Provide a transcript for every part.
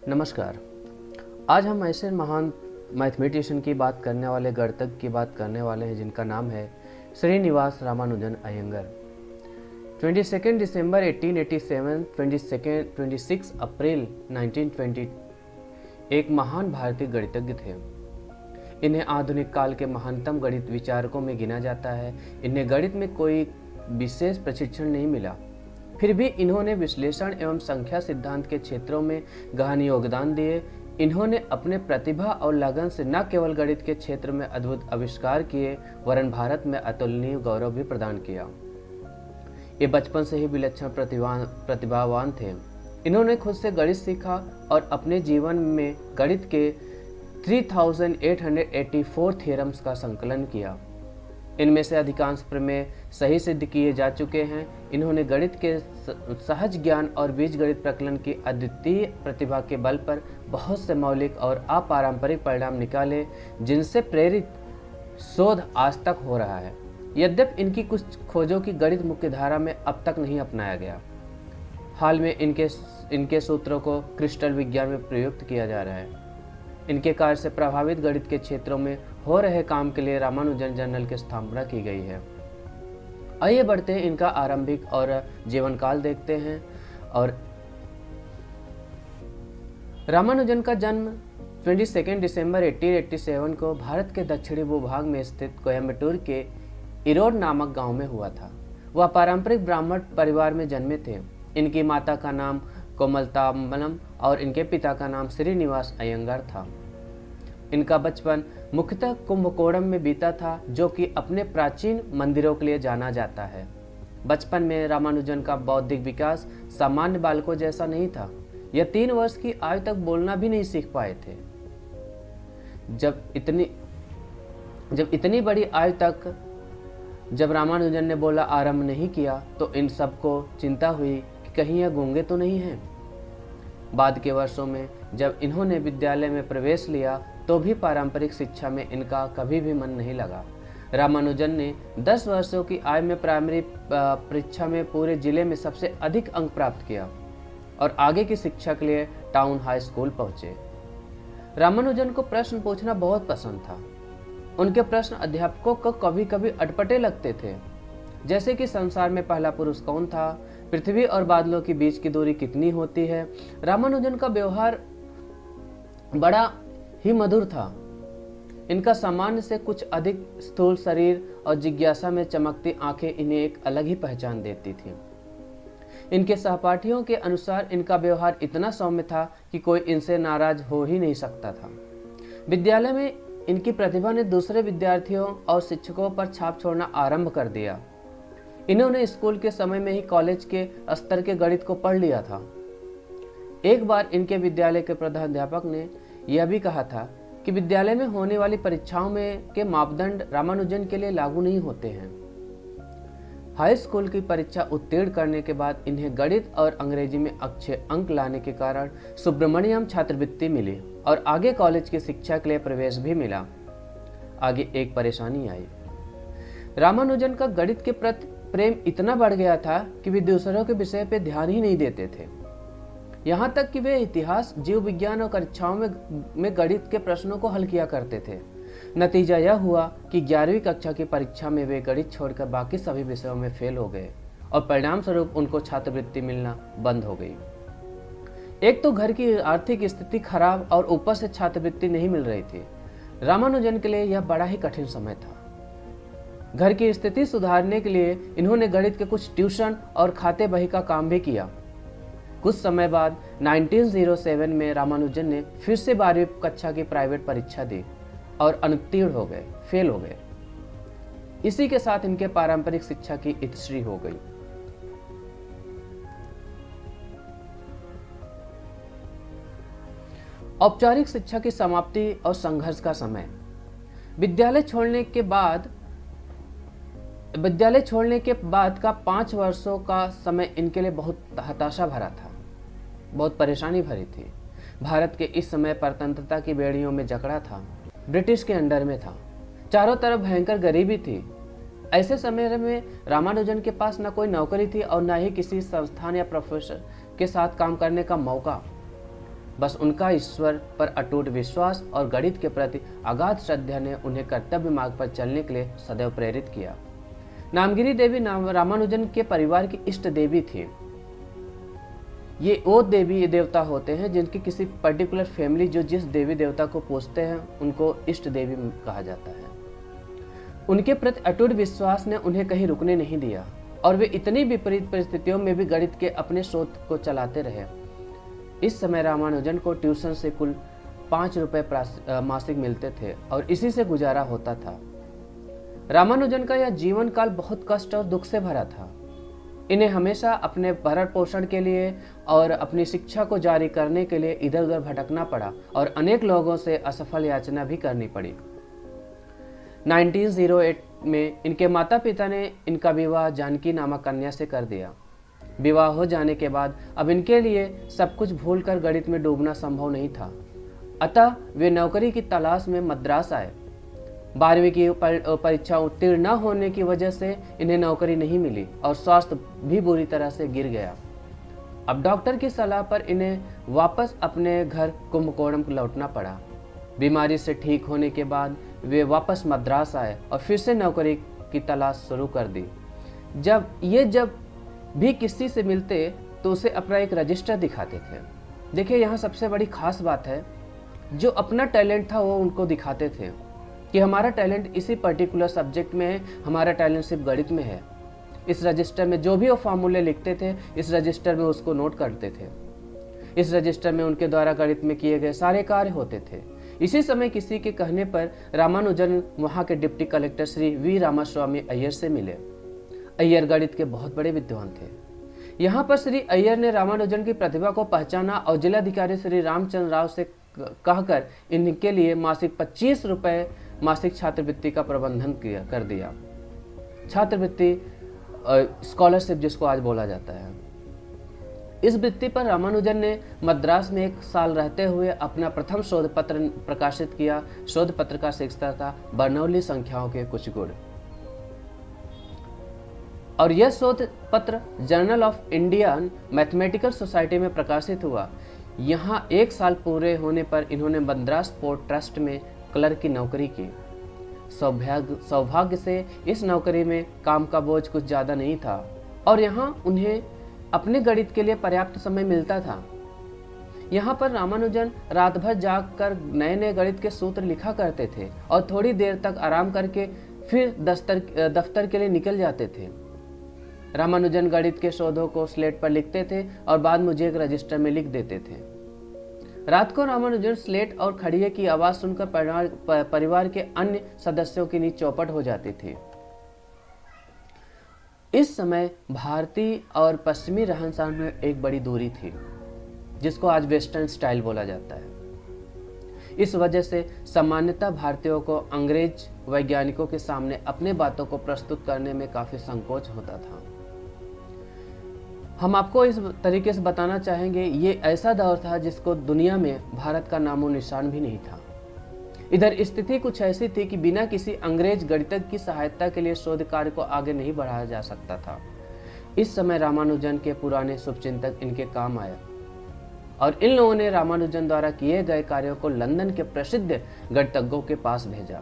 नमस्कार। आज हम ऐसे महान मैथमेटिशियन की बात करने वाले, गणितज्ञ की बात करने वाले हैं जिनका नाम है श्रीनिवास रामानुजन अयंगर। 22 दिसंबर 1887, 26 अप्रैल 1920 एक महान भारतीय गणितज्ञ थे। इन्हें आधुनिक काल के महानतम गणित विचारकों में गिना जाता है। इन्हें गणित में कोई विशेष प्रशिक्षण नहीं मिला, फिर भी इन्होंने विश्लेषण एवं संख्या सिद्धांत के क्षेत्रों में गहन योगदान दिए। इन्होंने अपने प्रतिभा और लगन से न केवल गणित के क्षेत्र में अद्भुत आविष्कार किए, वरन भारत में अतुलनीय गौरव भी प्रदान किया। ये बचपन से ही विलक्षण प्रतिभावान थे। इन्होंने खुद से गणित सीखा और अपने जीवन में गणित के 3884 थ्योरम्स का संकलन किया। इनमें से अधिकांश प्रमेय सही सिद्ध किए जा चुके हैं। इन्होंने गणित के सहज ज्ञान और बीजगणित प्रकलन की अद्वितीय प्रतिभा के बल पर बहुत से मौलिक और अपारंपरिक परिणाम निकाले, जिनसे प्रेरित शोध आज तक हो रहा है। यद्यपि इनकी कुछ खोजों की गणित मुख्यधारा में अब तक नहीं अपनाया गया। हाल में इनके सूत्रों को क्रिस्टल विज्ञान में प्रयुक्त किया जा रहा है। इनके कार्य से प्रभावित गणित के क्षेत्रों में हो रहे काम के लिए रामानुजन जर्नल की स्थापना की गई है। आइए बढ़ते हैं, इनका आरंभिक और जीवन काल देखते हैं। और रामानुजन का जन्म 22 दिसंबर 1887 को भारत के दक्षिणी भूभाग में स्थित कोयम्बटूर के इरोड नामक गांव में हुआ था। वह पारंपरिक ब्राह्मण परिवार में जन्मे थे। इनकी माता का नाम कोमलताम्बलम और इनके पिता का नाम श्रीनिवास अयंगर था। इनका बचपन मुख्यतः कुंभकोणम में बीता था, जो कि अपने प्राचीन मंदिरों के लिए जाना जाता है। बचपन में रामानुजन का बौद्धिक विकास सामान्य बालकों जैसा नहीं था। यह 3 वर्ष की आयु तक बोलना भी नहीं सीख पाए थे। जब इतनी बड़ी आयु तक जब रामानुजन ने बोला आरंभ नहीं किया, तो इन सबको चिंता हुई कि कहीं यह गूंगे तो नहीं हैं। बाद के वर्षों में जब इन्होंने विद्यालय में प्रवेश लिया, तो भी पारंपरिक शिक्षा में इनका कभी भी मन नहीं लगा। रामानुजन ने 10 वर्षों की आयु में प्राइमरी परीक्षा में पूरे जिले में सबसे अधिक अंक प्राप्त किया और आगे की शिक्षा के लिए टाउन हाई स्कूल पहुंचे। रामानुजन को प्रश्न पूछना बहुत पसंद था। उनके प्रश्न अध्यापकों को कभी कभी अटपटे लगते थे, जैसे कि संसार में पहला पुरुष कौन था, पृथ्वी और बादलों के बीच की दूरी कितनी होती है। रामानुजन का व्यवहार बड़ा ही मधुर था। इनका सामान्य से कुछ अधिक स्थूल शरीर और जिज्ञासा में चमकती आंखें इन्हें एक अलग ही पहचान देती थीं। इनके सहपाठियों के अनुसार इनका व्यवहार इतना सौम्य था कि कोई इनसे नाराज हो ही नहीं सकता था। विद्यालय में इनकी प्रतिभा ने दूसरे विद्यार्थियों और शिक्षकों पर छाप छोड़ना आरंभ कर दिया। इन्होंने स्कूल के समय में ही कॉलेज के स्तर के गणित को पढ़ लिया था। एक बार इनके विद्यालय के प्रधानाध्यापक ने यह भी कहा था कि विद्यालय में होने वाली परीक्षाओं में के मापदंड रामानुजन के लिए लागू नहीं होते हैं। हाई स्कूल की परीक्षा उत्तीर्ण करने के बाद इन्हें गणित और अंग्रेजी में अच्छे अंक लाने के कारण सुब्रमण्यम छात्रवृत्ति मिली और आगे कॉलेज की शिक्षा के लिए प्रवेश भी मिला। आगे एक परेशानी आई। रामानुजन का गणित के प्रति प्रेम इतना बढ़ गया था कि वे दूसरों के विषय पर ध्यान ही नहीं देते थे। यहाँ तक कि वे इतिहास, जीव विज्ञान और परीक्षाओं में गणित के प्रश्नों को हल किया करते थे। नतीजा यह हुआ कि 11वीं कक्षा की परीक्षा में वे गणित छोड़कर बाकी सभी विषयों में फेल हो गए और परिणाम स्वरूप उनको छात्रवृत्ति मिलना बंद हो गई। एक तो घर की आर्थिक स्थिति खराब और ऊपर से छात्रवृत्ति नहीं मिल रही थी। रामानुजन के लिए यह बड़ा ही कठिन समय था। घर की स्थिति सुधारने के लिए इन्होंने गणित के कुछ ट्यूशन और खाते बही का काम भी किया। कुछ समय बाद 1907 में रामानुजन ने फिर से 12वीं कक्षा की प्राइवेट परीक्षा दी और अनुत्तीर्ण हो गए, फेल हो गए। इसी के साथ इनके पारंपरिक शिक्षा की इतिश्री हो गई। औपचारिक शिक्षा की समाप्ति और संघर्ष का समय। विद्यालय छोड़ने के बाद का 5 वर्षों का समय इनके लिए बहुत हताशा भरा था, बहुत परेशानी भरी थी। भारत के इस समय परतंत्रता की बेड़ियों में जकड़ा था, ब्रिटिश के अंडर में था। चारों तरफ भयंकर गरीबी थी। ऐसे समय में रामानुजन के पास न कोई नौकरी थी और न ही किसी संस्थान या प्रोफेसर के साथ काम करने का मौका। बस उनका ईश्वर पर अटूट विश्वास और गणित के प्रति अगाध श्रद्धा ने उन्हें कर्तव्य मार्ग पर चलने के लिए सदैव प्रेरित किया। नामगिरी देवी रामानुजन के परिवार की इष्ट देवी थी। ये वो देवी देवता होते हैं जिनकी किसी पर्टिकुलर फैमिली जो जिस देवी देवता को पूजते हैं उनको इष्ट देवी कहा जाता है। उनके प्रति अटूट विश्वास ने उन्हें कहीं रुकने नहीं दिया और वे इतनी विपरीत परिस्थितियों में भी गणित के अपने शोध को चलाते रहे। इस समय रामानुजन को ट्यूशन से कुल 5 रुपए मासिक मिलते थे और इसी से गुजारा होता था। रामानुजन का यह जीवन काल बहुत कष्ट और दुख से भरा था। इन्हें हमेशा अपने भरण पोषण के लिए और अपनी शिक्षा को जारी करने के लिए इधर उधर भटकना पड़ा और अनेक लोगों से असफल याचना भी करनी पड़ी। 1908 में इनके माता पिता ने इनका विवाह जानकी नामक कन्या से कर दिया। विवाह हो जाने के बाद अब इनके लिए सब कुछ भूलकर गणित में डूबना संभव नहीं था, अतः वे नौकरी की तलाश में मद्रास आए। 12वीं की परीक्षा उत्तीर्ण न होने की वजह से इन्हें नौकरी नहीं मिली और स्वास्थ्य भी बुरी तरह से गिर गया। अब डॉक्टर की सलाह पर इन्हें वापस अपने घर कुंभकोणम लौटना पड़ा। बीमारी से ठीक होने के बाद वे वापस मद्रास आए और फिर से नौकरी की तलाश शुरू कर दी। जब भी किसी से मिलते तो उसे अपना एक रजिस्टर दिखाते थे। देखिए, यहाँ सबसे बड़ी खास बात है, जो अपना टैलेंट था वो उनको दिखाते थे कि हमारा टैलेंट इसी पर्टिकुलर सब्जेक्ट में है, हमारा टैलेंट सिर्फ गणित में है। इस रजिस्टर में जो भी वो फार्मूले लिखते थे, इस रजिस्टर में उसको नोट करते थे। इस रजिस्टर में उनके द्वारा गणित में किए गए सारे कार्य होते थे। इसी समय किसी के कहने पर रामानुजन वहाँ के deputy collector Shri V Ramaswamy Iyer से मिले। अय्यर गणित के बहुत बड़े विद्वान थे। यहाँ पर श्री अय्यर ने रामानुजन की प्रतिभा को पहचाना और जिलाधिकारी श्री रामचंद्र राव से कहकर इनके लिए मासिक 25 रुपए मासिक छात्रवृत्ति का प्रबंधन कर दिया। छात्रवृत्ति स्कॉलरशिप जिसको आज बोला जाता है। इस वृत्ति पर रामानुजन ने मद्रास में 1 साल रहते हुए अपना प्रथम शोध पत्र प्रकाशित किया। शोध पत्र का शीर्षक था बर्नौली संख्याओं के कुछ गुण, और यह शोध पत्र journal of Indian mathematical society में प्रकाशित हुआ। यहाँ 1 साल पूरे होने पर इन्होंने मद्रास पोर्ट ट्रस्ट में क्लर्क की नौकरी की। सौभाग्य से इस नौकरी में काम का बोझ कुछ ज़्यादा नहीं था और यहाँ उन्हें अपने गणित के लिए पर्याप्त समय मिलता था। यहाँ पर रामानुजन रात भर जागकर नए नए गणित के सूत्र लिखा करते थे और थोड़ी देर तक आराम करके फिर दफ्तर के लिए निकल जाते थे। रामानुजन गणित के शोधों को स्लेट पर लिखते थे और बाद मुझे एक रजिस्टर में लिख देते थे। रात को रामानुजन स्लेट और खड़िए की आवाज सुनकर परिवार के अन्य सदस्यों की नींद चौपट हो जाती थी। इस समय भारतीय और पश्चिमी रहन सहन में एक बड़ी दूरी थी, जिसको आज वेस्टर्न स्टाइल बोला जाता है। इस वजह से सामान्यतः भारतीयों को अंग्रेज वैज्ञानिकों के सामने अपने बातों को प्रस्तुत करने में काफी संकोच होता था। हम आपको इस तरीके से बताना चाहेंगे, ये ऐसा दौर था जिसको दुनिया में भारत का नामो निशान भी नहीं था। इधर स्थिति कुछ ऐसी थी कि बिना किसी अंग्रेज गणितज्ञ की सहायता के लिए शोध कार्य को आगे नहीं बढ़ाया जा सकता था। इस समय रामानुजन के पुराने शुभचिंतक इनके काम आए और इन लोगों ने रामानुजन द्वारा किए गए कार्यों को लंदन के प्रसिद्ध गणितज्ञों के पास भेजा,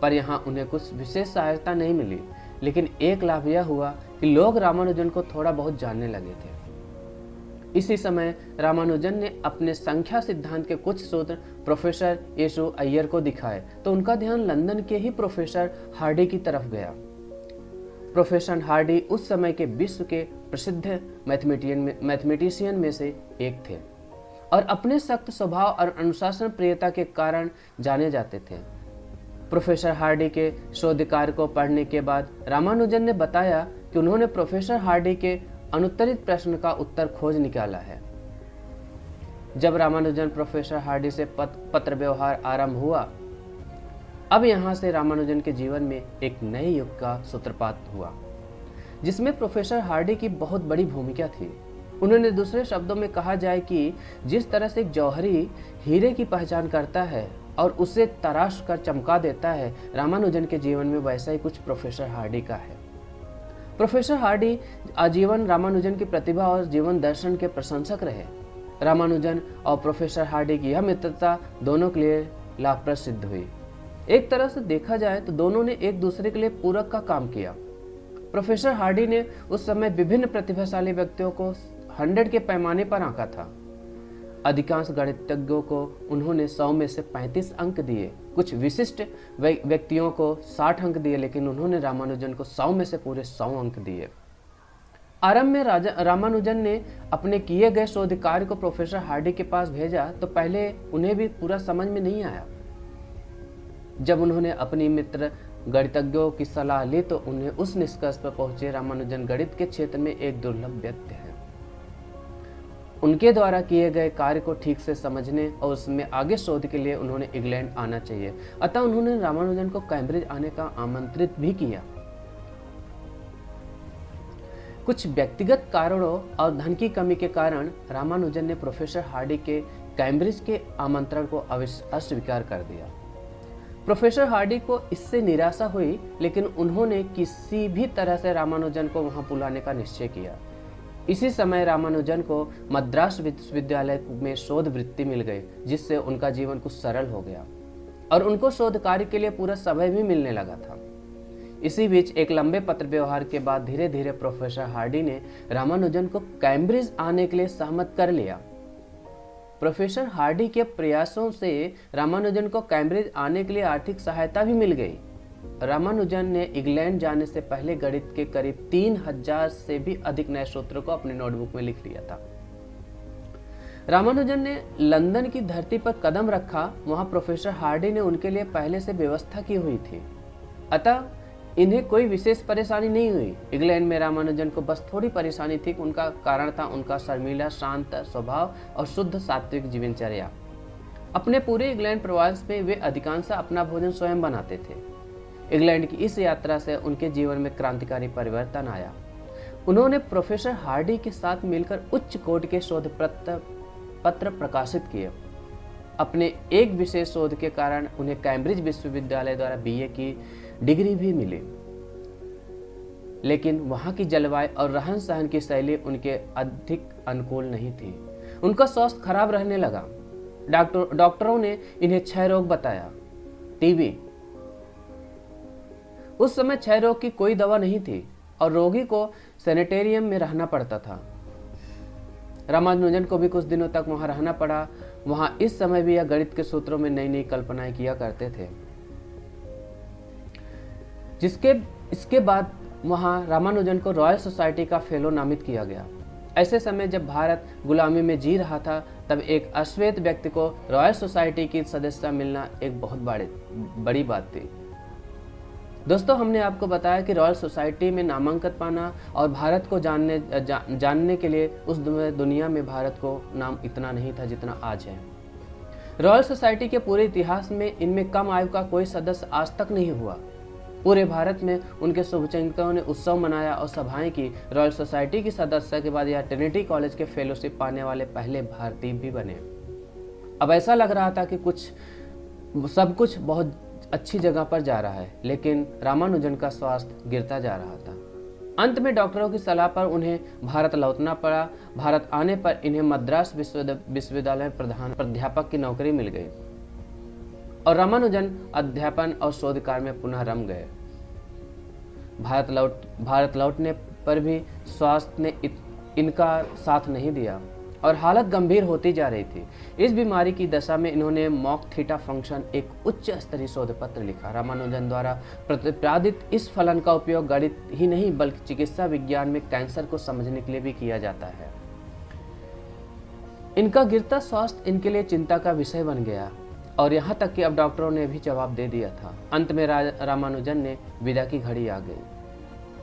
पर यहाँ उन्हें कुछ विशेष सहायता नहीं मिली। लेकिन एक लाभ यह हुआ कि लोग रामानुजन को थोड़ा बहुत जानने लगे थे। इसी समय रामानुजन ने अपने संख्या सिद्धांत के कुछ सूत्र प्रोफेसर येशु अय्यर को दिखाए तो उनका ध्यान लंदन के ही प्रोफेसर हार्डी की तरफ गया। प्रोफेसर हार्डी उस समय के विश्व के प्रसिद्ध मैथमेटिशियन में से एक थे और अपने सख्त स्वभाव और अनुशासन प्रियता के कारण जाने जाते थे। प्रोफेसर हार्डी के शोध कार्य को पढ़ने के बाद रामानुजन ने बताया कि उन्होंने प्रोफेसर हार्डी के अनुत्तरित प्रश्न का उत्तर खोज निकाला है। जब रामानुजन प्रोफेसर हार्डी से पत्र व्यवहार आरंभ हुआ, अब यहाँ से रामानुजन के जीवन में एक नए युग का सूत्रपात हुआ, जिसमें प्रोफेसर हार्डी की बहुत बड़ी भूमिका थी। उन्होंने दूसरे शब्दों में कहा जाए कि जिस तरह से एक जौहरी हीरे की पहचान करता है और उसे तराश कर चमका देता है, रामानुजन के जीवन में वैसा ही कुछ प्रोफेसर हार्डी का है। प्रोफेसर हार्डी आजीवन रामानुजन की प्रतिभा और जीवन दर्शन के प्रशंसक रहे। रामानुजन और प्रोफेसर हार्डी की यह मित्रता दोनों के लिए लाभप्रद सिद्ध हुई। एक तरह से देखा जाए तो दोनों ने एक दूसरे के लिए पूरक का काम किया। प्रोफेसर हार्डी ने उस समय विभिन्न प्रतिभाशाली व्यक्तियों को 100 के पैमाने पर आंका था। अधिकांश गणितज्ञों को उन्होंने 100 में से 35 अंक दिए, कुछ विशिष्ट व्यक्तियों को 60 अंक दिए, लेकिन उन्होंने रामानुजन को 100 में से पूरे 100 अंक दिए। आरंभ में रामानुजन ने अपने किए गए शोध कार्य को प्रोफेसर हार्डी के पास भेजा तो पहले उन्हें भी पूरा समझ में नहीं आया। जब उन्होंने अपनी मित्र गणितज्ञों की सलाह ली तो उन्हें उस निष्कर्ष पर पहुंचे, रामानुजन गणित के क्षेत्र में एक दुर्लभ व्यक्ति है। उनके द्वारा किए गए कार्य को ठीक से समझने और उसमें आगे शोध के लिए उन्होंने इंग्लैंड आना चाहिए। अतः उन्होंने रामानुजन को कैम्ब्रिज आने का आमंत्रित भी किया। कुछ व्यक्तिगत कारणों और धन की कमी के कारण रामानुजन ने प्रोफेसर हार्डी के कैम्ब्रिज के आमंत्रण को अस्वीकार कर दिया। प्रोफेसर हार्डी को इससे निराशा हुई, लेकिन उन्होंने किसी भी तरह से रामानुजन को वहां बुलाने का निश्चय किया। इसी समय रामानुजन को मद्रास विश्वविद्यालय में शोध वृत्ति मिल गई, जिससे उनका जीवन कुछ सरल हो गया और उनको शोध कार्य के लिए पूरा समय भी मिलने लगा था। इसी बीच एक लंबे पत्र व्यवहार के बाद धीरे धीरे प्रोफेसर हार्डी ने रामानुजन को कैम्ब्रिज आने के लिए सहमत कर लिया। प्रोफेसर हार्डी के प्रयासों से रामानुजन को कैम्ब्रिज आने के लिए आर्थिक सहायता भी मिल गई। रामानुजन ने इंग्लैंड जाने से पहले गणित के करीब 3000 से भी अधिक नए सूत्रों को अपनी नोटबुक में लिख लिया था। रामानुजन ने लंदन की धरती पर कदम रखा, वहां प्रोफेसर हार्डी ने उनके लिए पहले से व्यवस्था की हुई थी, अतः इन्हें कोई विशेष परेशानी नहीं हुई। इंग्लैंड में रामानुजन को बस थोड़ी परेशानी थी। उनका कारण था उनका शर्मीला शांत स्वभाव और शुद्ध सात्विक जीवनचर्या। अपने पूरे इंग्लैंड प्रवास में वे अधिकांश अपना भोजन स्वयं बनाते थे। इंग्लैंड की इस यात्रा से उनके जीवन में क्रांतिकारी परिवर्तन आया। उन्होंने प्रोफेसर हार्डी के साथ मिलकर उच्च कोटि के शोध पत्र प्रकाशित किए। अपने एक विशेष शोध के कारण उन्हें कैम्ब्रिज विश्वविद्यालय द्वारा बीए की डिग्री भी मिली, लेकिन वहां की जलवायु और रहन सहन की शैली उनके अधिक अनुकूल नहीं थी। उनका स्वास्थ्य खराब रहने लगा। डॉक्टरों ने इन्हें क्षय रोग बताया, टीबी। उस समय क्षय रोग की कोई दवा नहीं थी और रोगी को सैनिटेरियम में रहना पड़ता था। रामानुजन को भी कुछ दिनों तक वहां रहना पड़ा। वहां इस समय भी यह गणित के सूत्रों में नई नई कल्पनाएं किया करते थे। इसके बाद वहां रामानुजन को रॉयल सोसाइटी का फेलो नामित किया गया। ऐसे समय जब भारत गुलामी में जी रहा था, तब एक अश्वेत व्यक्ति को रॉयल सोसाइटी की सदस्यता मिलना एक बहुत बड़ी बात थी। दोस्तों, हमने आपको बताया कि रॉयल सोसाइटी में नामांकन पाना और भारत को जानने के लिए उस दुनिया में भारत को नाम इतना नहीं था जितना आज है। रॉयल सोसाइटी के पूरे इतिहास में इनमें कम आयु का कोई सदस्य आज तक नहीं हुआ। पूरे भारत में उनके शुभचिंतकों ने उत्सव मनाया और सभाएं की। रॉयल सोसाइटी की सदस्य के बाद यह ट्रिनिटी कॉलेज के फेलोशिप पाने वाले पहले भारतीय भी बने। अब ऐसा लग रहा था कि सब कुछ बहुत अच्छी जगह पर जा रहा है, लेकिन रामानुजन का स्वास्थ्य गिरता जा रहा था। अंत में डॉक्टरों की सलाह पर उन्हें भारत लौटना पड़ा। भारत आने पर इन्हें मद्रास विश्वविद्यालय में प्रधान प्राध्यापक की नौकरी मिल गई और रामानुजन अध्यापन और शोध कार्य में पुनः रम गए। भारत लौटने पर भी स्वास्थ्य ने इनका साथ नहीं दिया और हालत गंभीर होती जा रही थी। इस बीमारी की दशा में इन्होंने मॉक थीटा फंक्शन एक उच्च स्तरीय शोध पत्र लिखा। रामानुजन द्वारा प्रतिपादित इस फलन का उपयोग गणित ही नहीं बल्कि चिकित्सा विज्ञान में कैंसर को समझने के लिए भी किया जाता है। इनका गिरता स्वास्थ्य इनके लिए चिंता का विषय बन गया और यहाँ तक कि अब डॉक्टरों ने भी जवाब दे दिया था। अंत में रामानुजन ने विदा की घड़ी आ गई।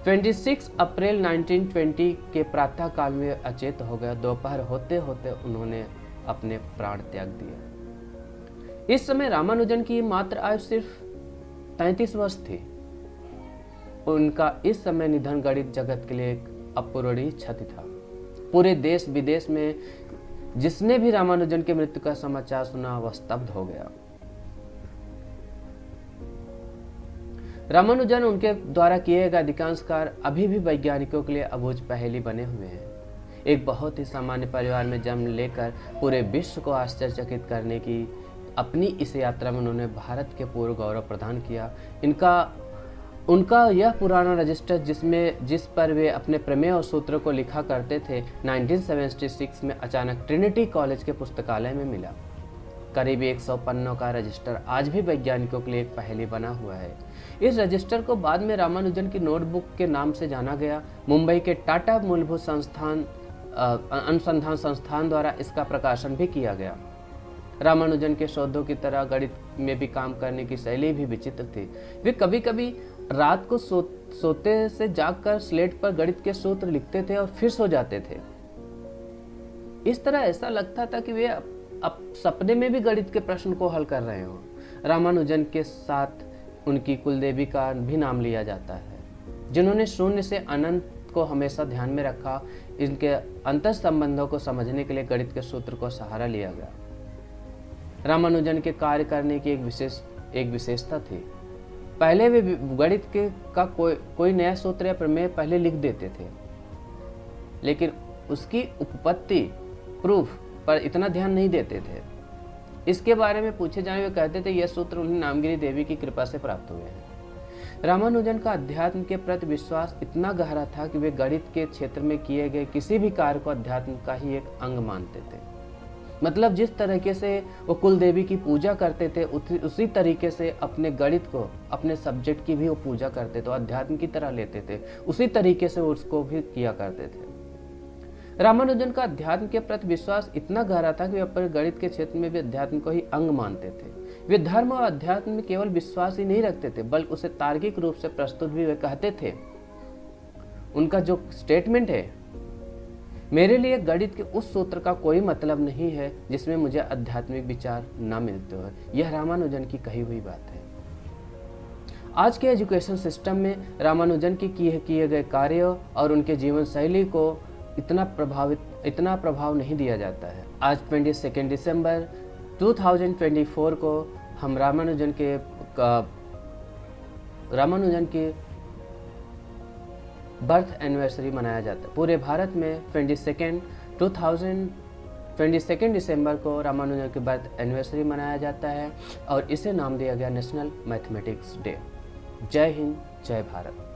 26 अप्रैल 1920 के प्रातः काल में अचेत हो गया। दोपहर होते होते उन्होंने अपने प्राण त्याग दिए। इस समय रामानुजन की मात्र आयु सिर्फ 33 वर्ष थी। उनका इस समय निधन गणित जगत के लिए एक अपूरणीय क्षति था। पूरे देश विदेश में जिसने भी रामानुजन की मृत्यु का समाचार सुना वह स्तब्ध हो गया। रामानुजन उनके द्वारा किए गए अधिकांश कार्य अभी भी वैज्ञानिकों के लिए अबूझ पहेली बने हुए हैं। एक बहुत ही सामान्य परिवार में जन्म लेकर पूरे विश्व को आश्चर्यचकित करने की अपनी इस यात्रा में उन्होंने भारत के पूर्व गौरव प्रदान किया। उनका यह पुराना रजिस्टर जिस पर वे अपने प्रमेय और सूत्रों को लिखा करते थे, 1976 में अचानक ट्रिनिटी कॉलेज के पुस्तकालय में मिला। करीब 100 पन्नों का रजिस्टर आज भी वैज्ञानिकों के लिए एक पहेली बना हुआ है। इस रजिस्टर को बाद में रामानुजन की नोटबुक के नाम से जाना गया। मुंबई के टाटा मूलभूत अनुसंधान संस्थान द्वारा इसका प्रकाशन भी किया गया। रामानुजन के शोधों की तरह गणित में भी काम करने की शैली भी विचित्र थी। वे कभी कभी रात को सोते से जागकर स्लेट पर गणित के सूत्र लिखते थे और फिर सो जाते थे। इस तरह ऐसा लगता था कि वे अब सपने में भी गणित के प्रश्न को हल कर रहे हों। रामानुजन के साथ उनकी कुलदेवी का भी नाम लिया जाता है, जिन्होंने शून्य से अनंत को हमेशा ध्यान में रखा। इनके अंतर संबंधों को समझने के लिए गणित के सूत्र को सहारा लिया गया। रामानुजन के कार्य करने की एक विशेषता थी। पहले वे गणित का कोई नया सूत्र या प्रमेय पहले लिख देते थे, लेकिन उसकी उपपत्ति प्रूफ पर इतना ध्यान नहीं देते थे। इसके बारे में पूछे जाने वे कहते थे यह सूत्र उन्हें नामगिरी देवी की कृपा से प्राप्त हुए हैं। रामानुजन का अध्यात्म के प्रति विश्वास इतना गहरा था कि वे गणित के क्षेत्र में किए गए किसी भी कार्य को अध्यात्म का ही एक अंग मानते थे। मतलब जिस तरीके से वो कुल देवी की पूजा करते थे, उसी तरीके से अपने गणित को, अपने सब्जेक्ट की भी वो पूजा करते थे, अध्यात्म की तरह लेते थे। उसी तरीके से उसको भी किया करते थे। रामानुजन का अध्यात्म के प्रति विश्वास इतना गहरा था कि वे अपने गणित के क्षेत्र में भी अध्यात्म को ही अंग मानते थे। वे धर्म और अध्यात्म में केवल विश्वास ही नहीं रखते थे, बल्कि उसे तार्किक रूप से प्रस्तुत भी वे कहते थे। उनका जो स्टेटमेंट है, मेरे लिए गणित के उस सूत्र का कोई मतलब नहीं है जिसमें मुझे आध्यात्मिक विचार न मिलते हो। यह रामानुजन की कही हुई बात है। आज के एजुकेशन सिस्टम में रामानुजन की किए गए कार्यों और उनके जीवन शैली को इतना प्रभाव नहीं दिया जाता है। आज 22 दिसंबर 2024 को हम रामानुजन के बर्थ एनिवर्सरी मनाया जाता है। पूरे भारत में 22 दिसंबर को रामानुजन की बर्थ एनिवर्सरी मनाया जाता है और इसे नाम दिया गया नेशनल मैथमेटिक्स डे। जय हिंद, जय भारत।